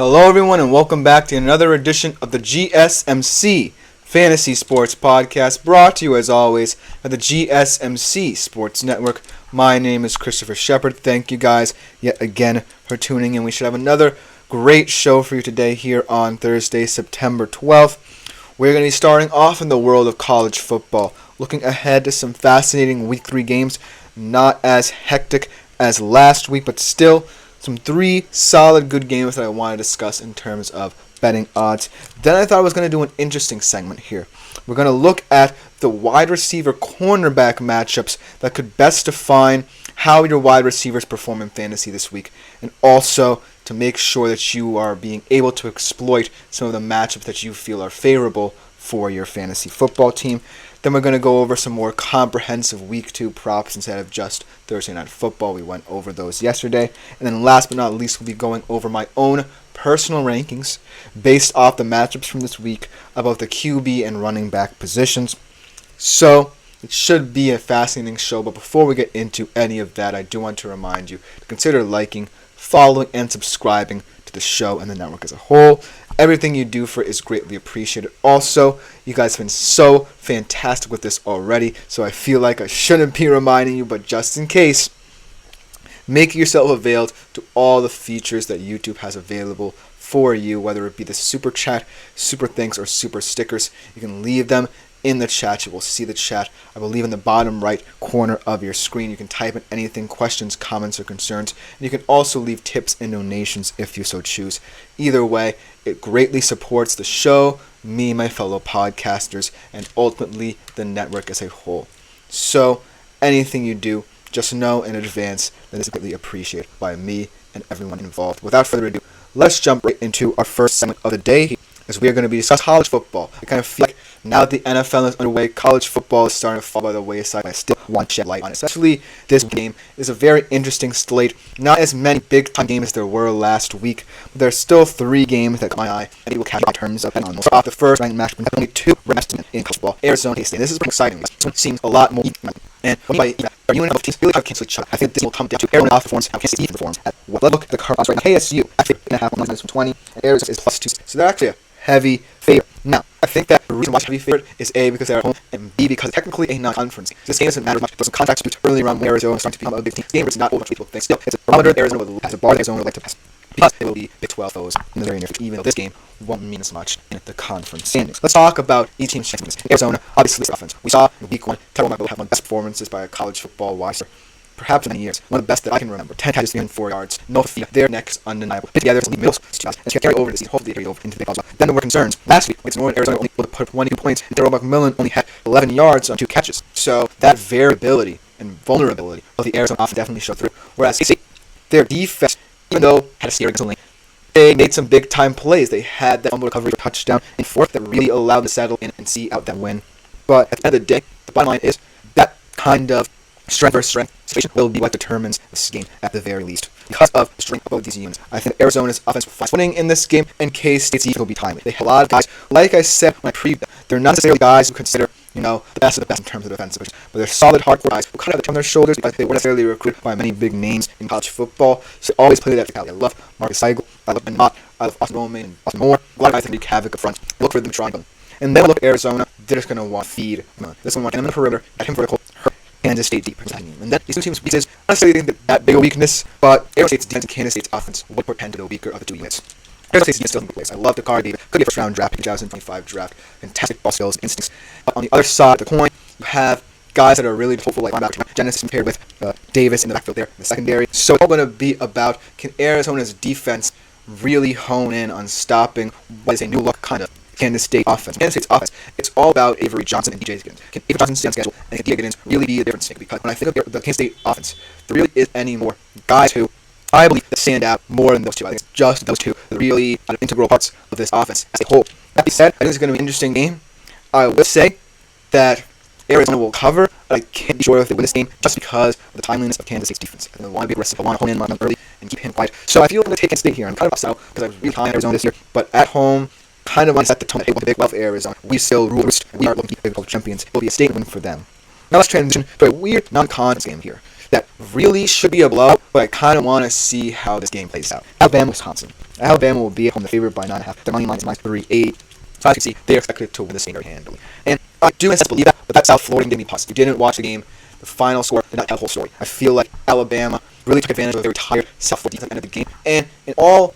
Hello everyone and welcome back to another edition of the GSMC Fantasy Sports Podcast, brought to you as always by the GSMC Sports Network. My name is Christopher Shepard. Thank you guys yet again for tuning in. We should have another great show for you today here on Thursday, September 12th. We're going to be starting off in the world of college football, looking ahead to some fascinating Week 3 games, not as hectic as last week, but still some three solid good games that I want to discuss in terms of betting odds. Then I thought I was going to do an interesting segment here. We're going to look at the wide receiver cornerback matchups that could best define how your wide receivers perform in fantasy this week, and also to make sure that you are being able to exploit some of the matchups that you feel are favorable for your fantasy football team. Then we're going to go over some more comprehensive Week 2 props instead of just Thursday Night Football. We went over those yesterday. And then last but not least, we'll be going over my own personal rankings based off the matchups from this week about the QB and running back positions. So it should be a fascinating show. But before we get into any of that, I do want to remind you to consider liking, following, and subscribing to the show and the network as a whole. Everything you do for it is greatly appreciated. Also, you guys have been so fantastic with this already, so I feel like I shouldn't be reminding you, but just in case, make yourself available to all the features that YouTube has available for you, whether it be the super chat, super thanks, or super stickers. You can leave them in the chat. You will see the chat, I believe, in the bottom right corner of your screen. You can type in anything, questions, comments, or concerns. And you can also leave tips and donations if you so choose. Either way, it greatly supports the show, me, my fellow podcasters, and ultimately the network as a whole. So anything you do, just know in advance that it's greatly appreciated by me and everyone involved. Without further ado, let's jump right into our first segment of the day, as we are going to be discussing college football. I kind of feel like now that the NFL is underway, college football is starting to fall by the wayside. I still want to shed light on it. Especially this game is a very interesting slate. Not as many big-time games as there were last week, but there are still three games that caught my eye and will catch in terms of on. Off the first ranked match, only two ranked in college football. Arizona State. This is pretty exciting. This one seems a lot more even. And when you are you and both teams really have cancel each other. I think this will come down to Arizona performance, how Kansas State performs. Let's look at the current odds right now. KSU actually 8.5 minus from 20, and Arizona is plus 2. So they're actually a heavy favorite. Now, I think that the reason why it's a heavy favorite is A, because they're at home, and B, because it's technically a non-conference. This game doesn't matter much. There's some contact disputes early on when Arizona is starting to become a big team. This game is not over much people think. Still, it's a barometer Arizona has a bar that Arizona would like to pass, because it will be Big 12 foes in the very near future, even though this game won't mean as much in the conference standings. Let's talk about each team's chances. Arizona, obviously, the offense. We saw in Week 1, Tyrell Michael have one of the best performances by a college football wise, perhaps in many years. One of the best that I can remember. 10 catches, 304 yards. No feet. Their neck is undeniable. Put together some middle school and carry over the season. Hopefully, carry over into the college. Then there were concerns. Last week, against Northern Arizona, only able to put 22 points, and Darrell McMillan only had 11 yards on 2 catches. So that variability and vulnerability of the Arizona offense definitely showed through. Whereas KC, their defense, even though had a scare against the lane, they made some big-time plays. They had that fumble recovery for touchdown in fourth that really allowed them to settle in and see out that win. But at the end of the day, the bottom line is that kind of strength versus strength situation will be what determines this game at the very least. Because of the strength of both these units, I think Arizona's offense will find winning in this game, and K-State's defense will be timely. They have a lot of guys, like I said when I previewed them, they're not necessarily guys who consider, the best of the best in terms of defensive, but they're solid, hardcore guys who kind of have the chip on their shoulders because they weren't necessarily recruited by many big names in college football. So they always play that physicality. I love Marcus Seigel, I love Ben Mott, I love Austin Bowman, and Austin Moore. A lot of guys that wreak havoc up front. Look for them to try them. And then look at Arizona, they're just going to want to feed. This one want him in the perimeter, at him vertical, Kansas State deep. And then these two teams' weaknesses, I don't necessarily think that big a weakness, but Arizona State's defense and Kansas State's offense would portend to the weaker of the two units. Arizona State's defense still in good place. I love Dakar David. Could be a first-round draft, 2025 draft. Fantastic ball skills, instincts. But on the other side of the coin, you have guys that are really hopeful, like linebacker Genesis paired with Davis in the backfield there in the secondary. So it's all going to be about, can Arizona's defense really hone in on stopping what is a new look kind of Kansas State offense. Kansas State's offense, it's all about Avery Johnson and DJ Giddens. Can Avery Johnson stay on schedule, and can DJ Giddens really be a difference maker? Because when I think of the Kansas State offense, there really is any more guys who I believe that stand out more than those two. I think it's just those two that are really integral parts of this offense as a whole. That being said, I think it's going to be an interesting game. I will say that Arizona will cover, but I can't be sure if they win this game just because of the timeliness of Kansas State's defense. I want to be aggressive. I want to hone in on them early and keep him quiet. So I feel I'm going to take Kansas State here. I'm kind of upset because I was really high on Arizona this year, but at home, kind of want to set the tone that hey, we'll be big well for Arizona. We still rule the roost. We are looking to be big world champions. It will be a statement win for them. Now let's transition to a weird non-conference game here. that really should be a blowout, but I kind of want to see how this game plays out. Alabama, Wisconsin. Alabama will be at home, the favorite by 9.5. The money line is -3.8. So as you can see, they are expected to win this game very handily. And I do in a sense believe that, but that South Florida game gave me pause. If you didn't watch the game, the final score did not tell the whole story. I feel like Alabama really took advantage of a very tired South Florida defense at the end of the game, and in all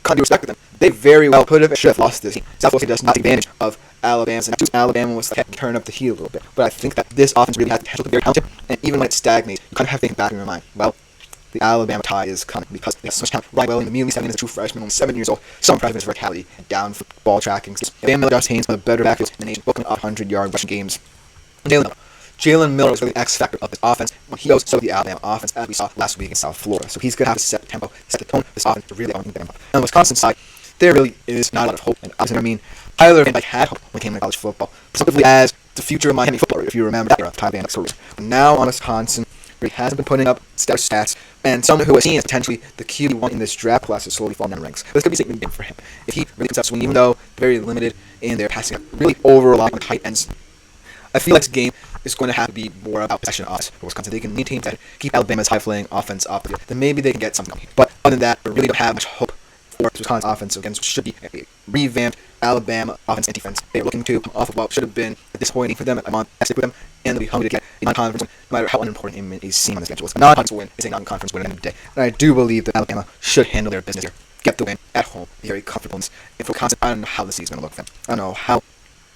kind of respect to them, they very well could have and should have lost this game. South Florida does not take advantage of Alabama's, and Alabama was like, turn up the heat a little bit. But I think that this offense really has the potential to be very talented, and even when it stagnates, you kind of have to think back in your mind, well, the Alabama tie is coming because they have so much talent. Ryan Welling, immediately stepping in as a true freshman, only 7 years old, so impressive in his verticality and down for ball tracking. Van Miller, Josh Haynes, one of the better backfields in the nation, booking up 100-yard rushing games. Jalen Miller is really the X factor of this offense. When he goes, so the Alabama offense, as we saw last week in South Florida. So he's going to have to set the tempo, set the tone of this offense to really own the tempo. On the Wisconsin side, there really is not a lot of hope. And obviously, I mean, Tyler Van Dyke had hope when he came to college football, specifically as the future of Miami football, if you remember that era of Tyler Van Dyke's career. Now on Wisconsin, he hasn't been putting up stellar stats, and someone who was seen as potentially the QB1 in this draft class is slowly falling down the ranks. But this could be a statement game for him. If he really comes out swinging, even though very limited in their passing, really over-relying on the tight ends, I feel like this game is going to have to be more about possession offense for Wisconsin. They can need teams that keep Alabama's high-flying offense up, then maybe they can get something. But other than that, we really don't have much hope for Wisconsin's offense against what should be a revamped Alabama offense and defense. They are looking to come off of what should have been disappointing for them. I'm on stick with them, and they'll be hungry to get a non-conference win, no matter how unimportant it may seem on the schedule. A non-conference win is a non-conference win at the end of the day. And I do believe that Alabama should handle their business here, get the win at home, be very comfortable. And for Wisconsin, I don't know how the season's going to look for them. I don't know how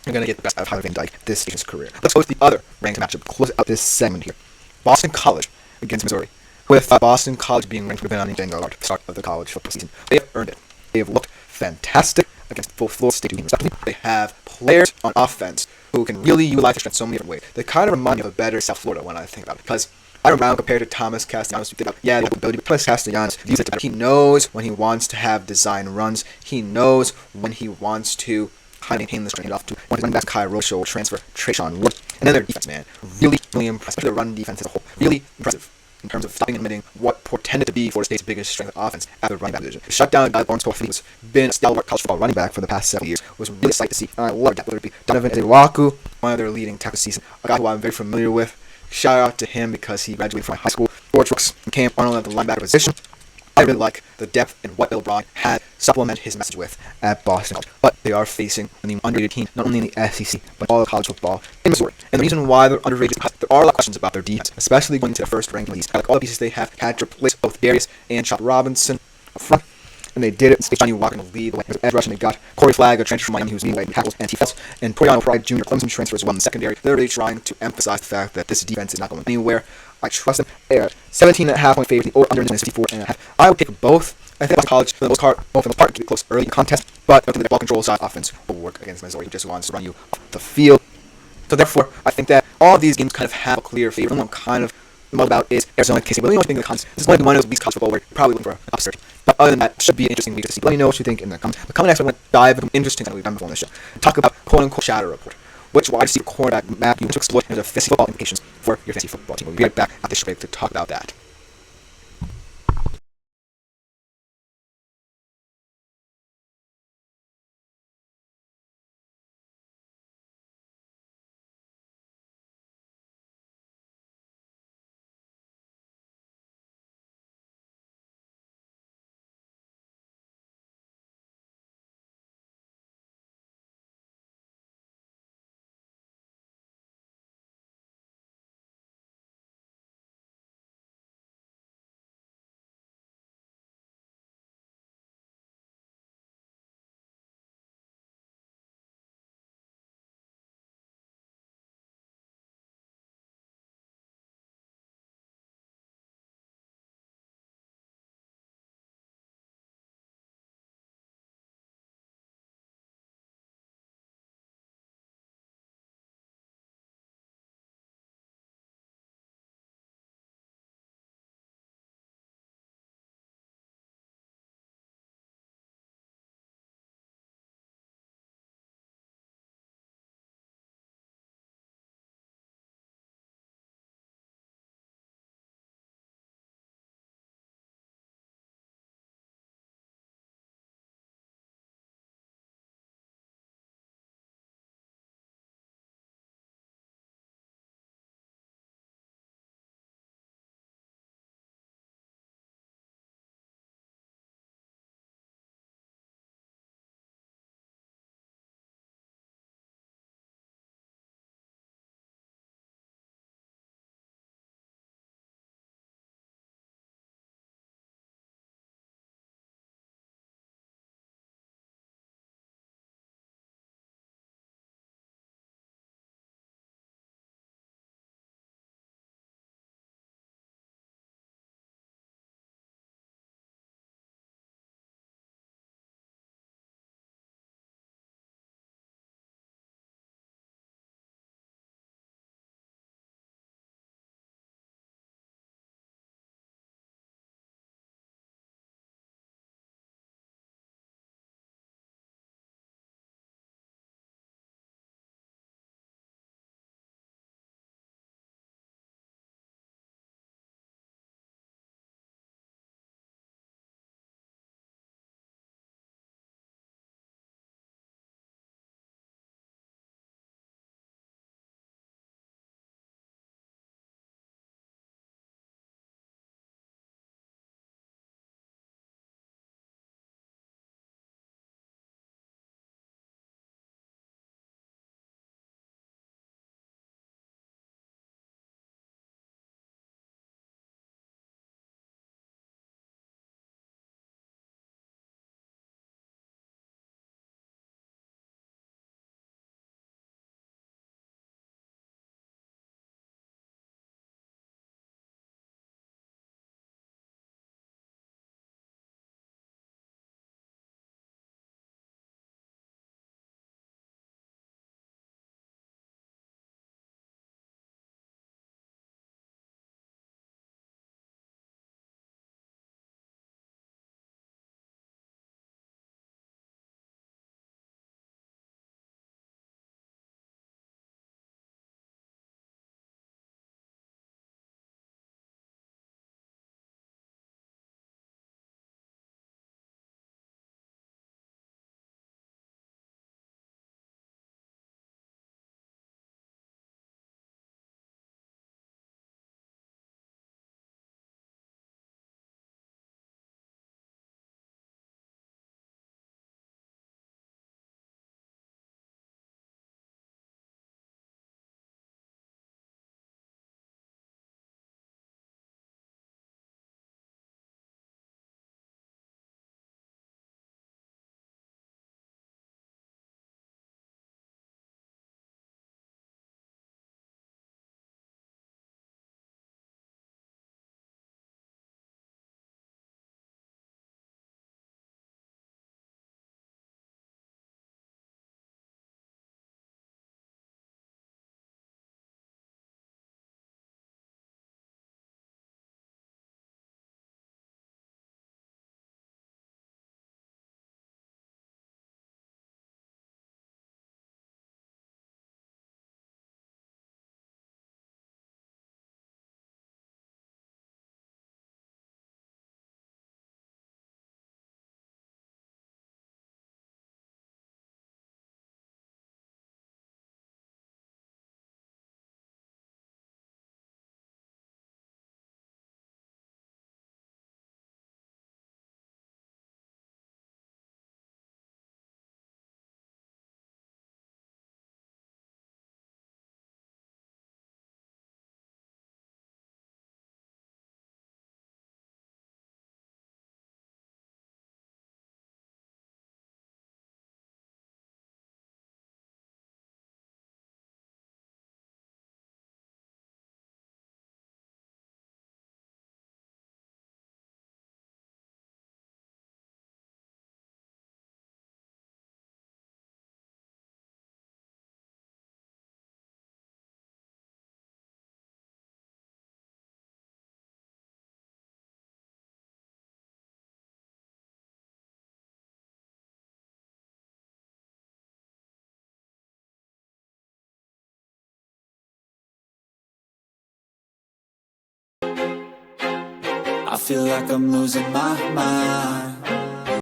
they're going to get the best out of Tyler Van Dyke this season's career. Let's go to the other ranked matchup to close out this segment here. Boston College against Missouri. With Boston College being ranked on the vanguard at the start of the college football season, they have earned it. They have looked fantastic against both Florida State teams. They have players on offense who can really utilize their strength so many different ways. They kind of remind me of a better South Florida when I think about it, because Byron Brown compared to Thomas Castellanos, we think about, yeah, they have the ability, but Thomas Castellanos views it better. He knows when he wants to have design runs. He knows when he wants to kind of maintain the strength off to one of his running backs, Kai Rocho, will transfer Trayshawn Wood. And then their defense, man, really, really impressive. Especially the run defense as a whole, really impressive in terms of stopping and limiting what portended to be Florida State's biggest strength of offense at the running back division. The shutdown guy Lawrence Toafili has been a stalwart college football running back for the past several years. Was really exciting to see. I loved that. Whether it be Donovan Ezewaku, one of their leading tackles season, a guy who I'm very familiar with. Shout out to him because he graduated from my high school. George Brooks and Camp Arnold at the linebacker position. I really like the depth and what Bill Braun had supplement his message with at Boston College. But they are facing an underrated team, not only in the SEC, but all of college football in Missouri. And the reason why they're underrated is because there are a lot of questions about their defense, especially going into the first ranked leagues. Like all the pieces they have had to replace both Darius and Chop Robinson up front. And they did it. And Johnny Walker in the lead. As edge rush, and they got Corey Flagg, a transfer from Miami, who's leading away in tackles, and T. Phelps, and Toriano Pride Jr., Clemson transfer as well in the secondary. They're really trying to emphasize the fact that this defense is not going anywhere. I trust them. They are 17.5 point favorite, or under is 54.5. I would pick both. I think Boston College, for the most part, to be close early in the contest, but I think the ball control side offense will work against Missouri, who just wants to run you off the field. So therefore, I think that all of these games kind of have a clear favorite. The one I'm kind of about is Arizona KC. But let me know what you think in the comments. This is going to be one of those weeks college football where you're probably looking for an upstart. But other than that, it should be an interesting week to see. Let me know what you think in the comments. But coming next, I'm going to dive into interesting that we've done before on this show. Talk about quote-unquote shadow report. Which wide receiver quarterback map you want to exploit in terms of fantasy football implications for your fantasy football team. We'll be right back after this break to talk about that. I feel like I'm losing my mind.